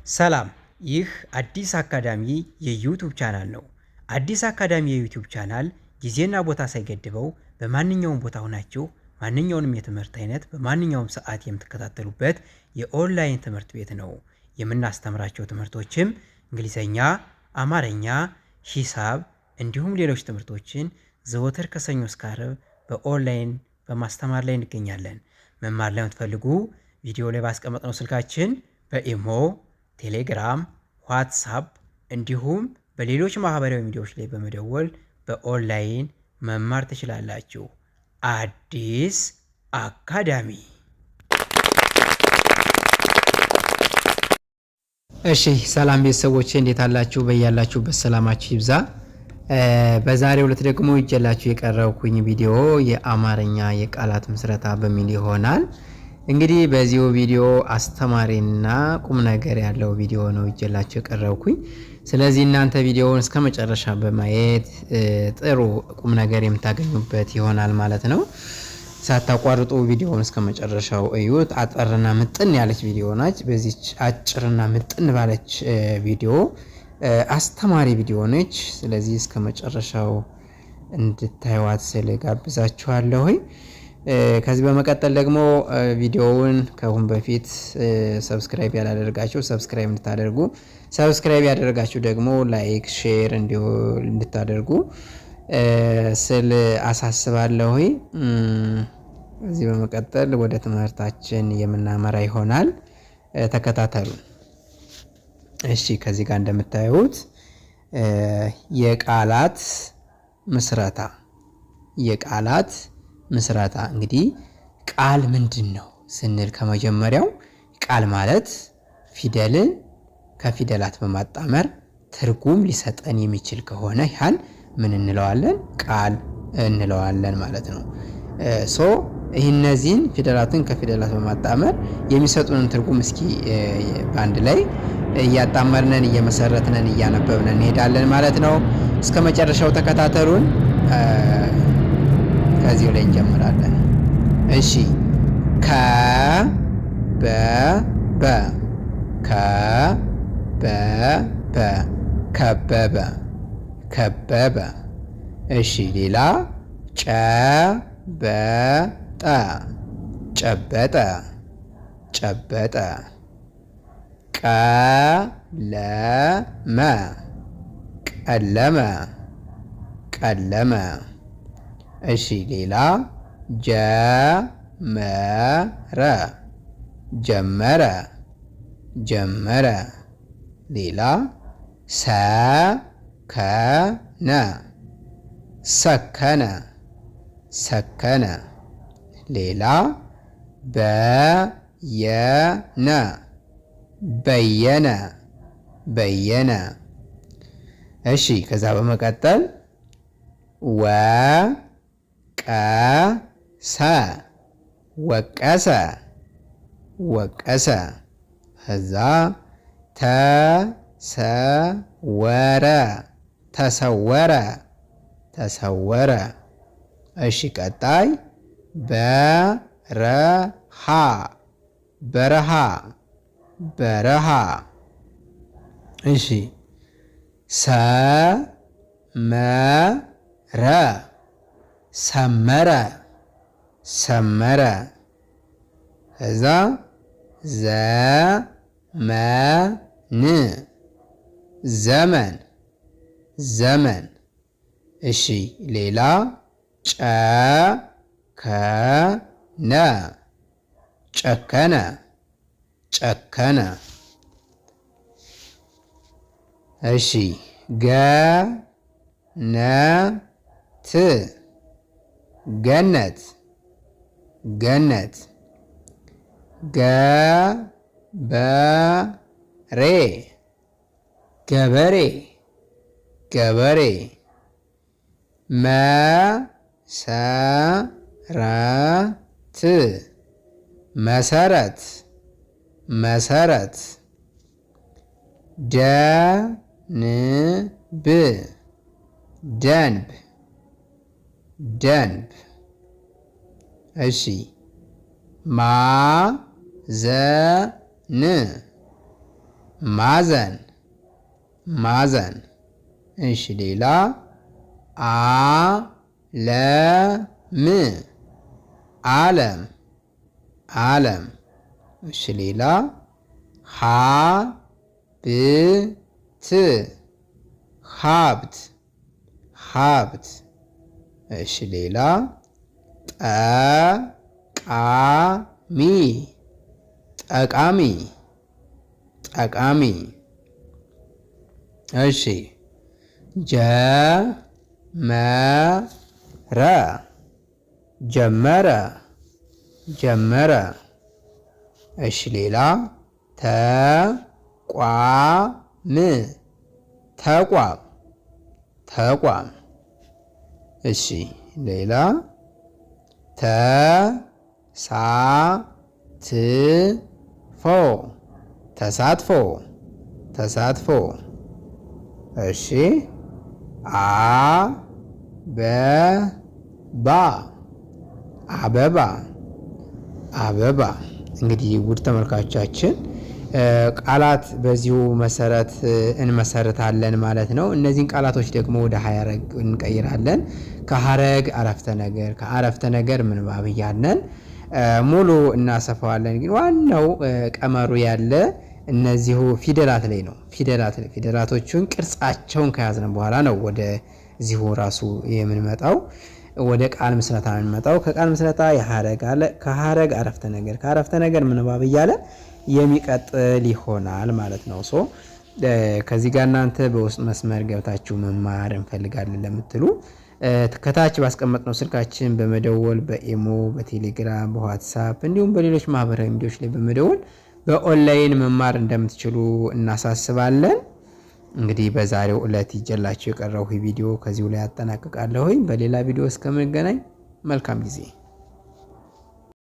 ሰላም፣ ይህ አዲስ አካዳሚ የዩቲዩብ ቻናል ነው። አዲስ አካዳሚ የዩቲዩብ ቻናል ጊዜና ቦታ ሳይገድበው በማንኛውም ቦታ ሆናችሁ ማንኛውንም የትምህርት አይነት በማንኛውም ሰዓት የምትከታተሉበት የኦንላይን ትምህርት ቤት ነው። የምናስተምራቸው ትምህርቶችም እንግሊዘኛ፣ አማርኛ፣ ሂሳብ እንዲሁም ሌሎች ትምህርቶችን ዘወትር ከሰኞ እስከ ዓርብ በኦንላይን በማስተማር ላይ እንገኛለን። መማር ለምትፈልጉ ቪዲዮ ላይ ባስቀመጥነው ስልካችን በኢሞ፣ ቴሌግራም፣ ዋትሳፕ እንዲሁም በሌሎች ማህበራዊ ሚዲያዎች ላይ በመደወል በኦንላይን መማር ትችላላችሁ። አዲስ አካዳሚ። እሺ፣ ሰላም ቤተሰቦቼ እንዴት አላችሁ? በያላችሁበት ሰላማችሁ ይብዛ። በዛሬው ዕለት ደግሞ ይዤላችሁ የቀረብኩኝ ቪዲዮ የአማርኛ የቃላት ምስረታ በሚል ይሆናል። እንግዲህ በዚሁ ቪዲዮ አስተማሪና ቁም ነገር ያለው ቪዲዮ ነው ይዤላችሁ የቀረብኩኝ። ስለዚህ እናንተ ቪዲዮውን እስከ መጨረሻ በማየት ጥሩ ቁም ነገር የምታገኙበት ይሆናል ማለት ነው። ሳታቋርጡ ቪዲዮውን እስከ መጨረሻው እዩት። አጠርና ምጥን ያለች ቪዲዮ ናች። በዚች አጭርና ምጥን ባለች ቪዲዮ አስተማሪ ቪዲዮ ነች። ስለዚህ እስከ መጨረሻው እንድታዩት ስል ጋብዛችኋለሁ። ከዚህ በመቀጠል ደግሞ ቪዲዮውን ከአሁን በፊት ሰብስክራይብ ያላደረጋችሁ ሰብስክራይብ እንድታደርጉ፣ ሰብስክራይብ ያደረጋችሁ ደግሞ ላይክ፣ ሼር እንድታደርጉ ስል አሳስባለሁ። ከዚህ በመቀጠል ወደ ትምህርታችን የምናመራ ይሆናል። ተከታተሉ። እሺ፣ ከዚህ ጋር እንደምታዩት የቃላት ምስረታ ምስረታ እንግዲህ ቃል ምንድን ነው ስንል ከመጀመሪያው ቃል ማለት ፊደልን ከፊደላት በማጣመር ትርጉም ሊሰጠን የሚችል ከሆነ ያን ምን እንለዋለን? ቃል እንለዋለን ማለት ነው። እነዚህን ፊደላትን ከፊደላት በማጣመር የሚሰጡንን ትርጉም እስኪ በአንድ ላይ እያጣመርነን እየመሰረትነን እያነበብነን እንሄዳለን ማለት ነው። እስከ መጨረሻው ተከታተሉን። ከዚሁ ላይ እንጀምራለን። እሺ፣ ከበበ። እሺ፣ ሌላ ጨበጠ። ቀለመ። እሺ፣ ሌላ ጀመረ። ሌላ ሰከነ። ሌላ በየነ። እሺ፣ ከዛ በመቀጠል ወቀሰ። ከዛ ተሰወረ። እሺ፣ ቀጣይ በረሃ። እሺ፣ ሰመረ። ከዛ ዘመን። እሺ፣ ሌላ ጨከነ። እሺ፣ ገነት። ገበሬ። መሰረት። ደንብ። እሺ፣ ማዘን ማዘን ማዘን። እሺ ሌላ ዓለም ዓለም ዓለም። እሺ ሌላ ሀብት ሀብት ሀብት። እሺ ሌላ ጠቃሚ ጠቃሚ ጠቃሚ። እሺ ጀመረ ጀመረ ጀመረ። እሺ ሌላ ተቋም ተቋም ተቋም። እሺ ሌላ ተሳትፎ ተሳትፎ ተሳትፎ። እሺ አበባ አበባ አበባ። እንግዲህ ውድ ተመልካቾቻችን ቃላት በዚሁ መሰረት እንመሰርታለን ማለት ነው። እነዚህን ቃላቶች ደግሞ ወደ ሀረግ እንቀይራለን። ከሀረግ አረፍተ ነገር፣ ከአረፍተ ነገር ምንባብ እያለን ሙሉ እናሰፋዋለን። ግን ዋናው ቀመሩ ያለ እነዚሁ ፊደላት ላይ ነው። ፊደላቶቹን ቅርጻቸውን ከያዝን በኋላ ነው ወደ ዚሁ ራሱ የምንመጣው፣ ወደ ቃል ምስረታ የምንመጣው። ከቃል ምስረታ የሀረግ አለ፣ ከሀረግ አረፍተ ነገር፣ ከአረፍተ ነገር ምንባብ እያለ የሚቀጥል ይሆናል ማለት ነው። ሶ ከዚህ ጋር እናንተ በውስጥ መስመር ገብታችሁ መማር እንፈልጋለን ለምትሉ ከታች ባስቀመጥነው ስልካችን በመደወል በኢሞ፣ በቴሌግራም፣ በዋትሳፕ እንዲሁም በሌሎች ማህበራዊ ሚዲያዎች ላይ በመደወል በኦንላይን መማር እንደምትችሉ እናሳስባለን። እንግዲህ በዛሬው ዕለት ይዤላችሁ የቀረብኩት ቪዲዮ ከዚሁ ላይ አጠናቅቃለሁ። በሌላ ቪዲዮ እስከምንገናኝ መልካም ጊዜ